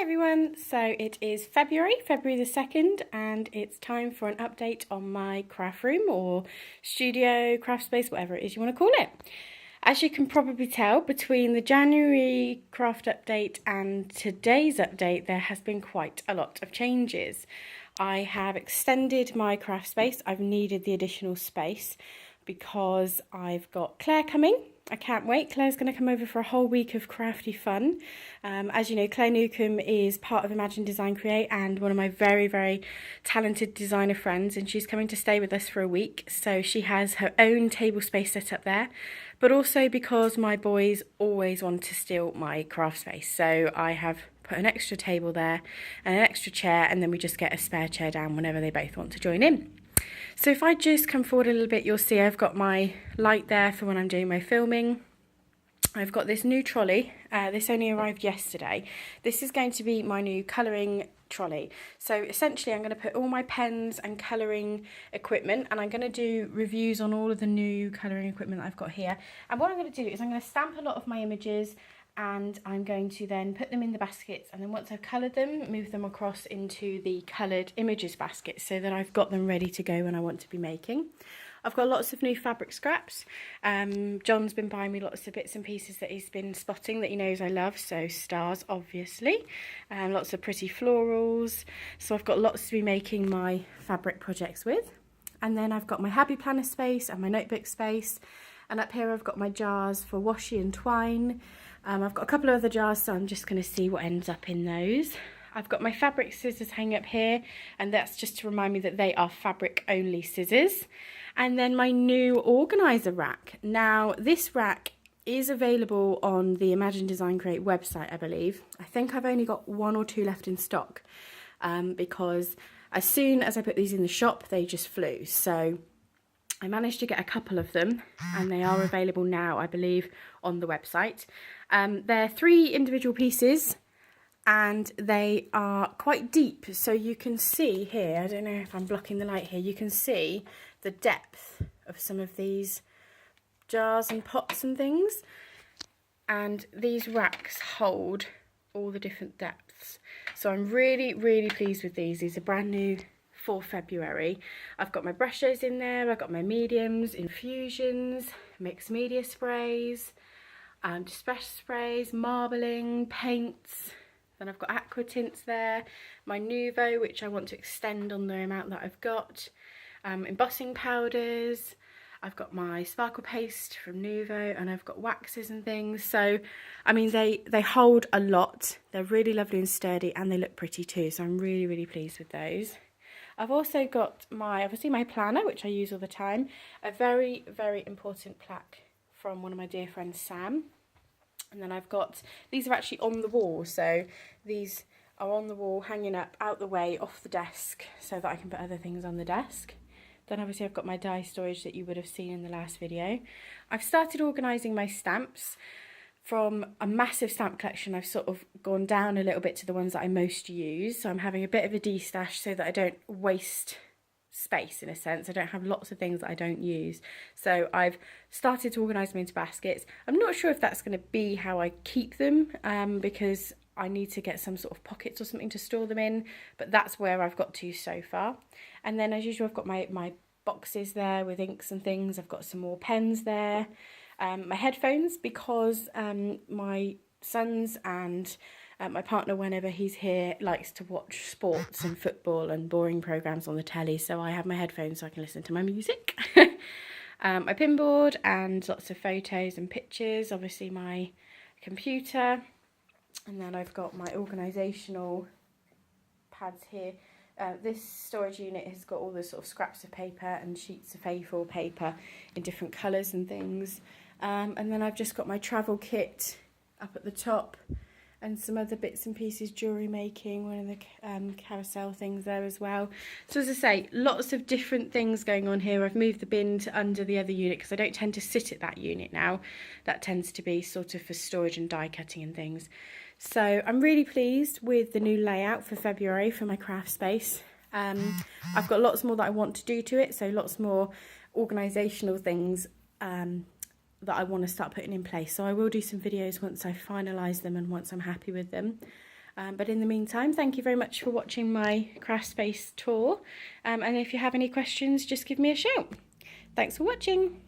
everyone, so it is February the 2nd, and it's time for an update on my craft room or studio, craft space, whatever it is you want to call it. As you can probably tell, between the January craft update and today's update, there has been quite a lot of changes. I have extended my craft space. I've needed the additional space because I've got Claire coming. I can't wait. Claire's going to come over for a whole week of crafty fun. As you know, Claire Newcomb is part of Imagine Design Create and one of my very, very talented designer friends, and she's coming to stay with us for a week. So she has her own table space set up there, but also because my boys always want to steal my craft space. So I have put an extra table there and an extra chair, and then we just get a spare chair down whenever they both want to join in. So if I just come forward a little bit, you'll see I've got my light there for when I'm doing my filming. I've got this new trolley. This only arrived yesterday. This is going to be my new colouring trolley. So essentially I'm going to put all my pens and colouring equipment, and I'm going to do reviews on all of the new colouring equipment that I've got here. And what I'm going to do is I'm going to stamp a lot of my images, and I'm going to then put them in the baskets, and then once I've coloured them, move them across into the coloured images basket so that I've got them ready to go when I want to be making. I've got lots of new fabric scraps. John's been buying me lots of bits and pieces that he's been spotting that he knows I love, so stars obviously, lots of pretty florals, so I've got lots to be making my fabric projects with. And then I've got my Happy Planner space and my notebook space, and up here I've got my jars for washi and twine. I've got a couple of other jars, so I'm just going to see what ends up in those. I've got my fabric scissors hanging up here, and that's just to remind me that they are fabric only scissors. And then my new organiser rack. Now this rack is available on the Imagine Design Create website, I believe. I think I've only got 1 or 2 left in stock, because as soon as I put these in the shop, they just flew. So I managed to get a couple of them, and they are available now, I believe, on the website. They're 3 individual pieces, and they are quite deep, so you can see here, I don't know if I'm blocking the light here, you can see the depth of some of these jars and pots and things, and these racks hold all the different depths. So I'm really, really pleased with these. These are brand new for February. I've got my brushes in there, I've got my mediums, infusions, mixed media sprays, distress sprays, marbling, paints. Then I've got aqua tints there, my Nuvo, which I want to extend on the amount that I've got, embossing powders, I've got my sparkle paste from Nuvo, and I've got waxes and things. So I mean they hold a lot. They're really lovely and sturdy, and they look pretty too, so I'm really, really pleased with those. I've also got obviously my planner, which I use all the time, a very, very important plaque from one of my dear friends, Sam. And then I've got, these are actually on the wall, so these are on the wall, hanging up out the way off the desk so that I can put other things on the desk. Then obviously I've got my die storage that you would have seen in the last video. I've started organising my stamps. From a massive stamp collection, I've sort of gone down a little bit to the ones that I most use. So I'm having a bit of a de-stash so that I don't waste space, in a sense. I don't have lots of things that I don't use. So I've started to organise them into baskets. I'm not sure if that's going to be how I keep them, because I need to get some sort of pockets or something to store them in, but that's where I've got to so far. And then as usual, I've got my boxes there with inks and things. I've got some more pens there. My headphones, because my sons and my partner, whenever he's here, likes to watch sports and football and boring programmes on the telly, so I have my headphones so I can listen to my music. My pinboard and lots of photos and pictures, obviously my computer, and then I've got my organisational pads here. This storage unit has got all the sort of scraps of paper and sheets of A4 paper in different colours and things. And then I've just got my travel kit up at the top, and some other bits and pieces, jewellery making, one of the carousel things there as well. So as I say, lots of different things going on here. I've moved the bin to under the other unit because I don't tend to sit at that unit now. That tends to be sort of for storage and die cutting and things. So I'm really pleased with the new layout for February for my craft space. I've got lots more that I want to do to it, so lots more organisational things that I want to start putting in place. So I will do some videos once I finalise them and once I'm happy with them. But in the meantime, thank you very much for watching my craft space tour. And if you have any questions, just give me a shout. Thanks for watching.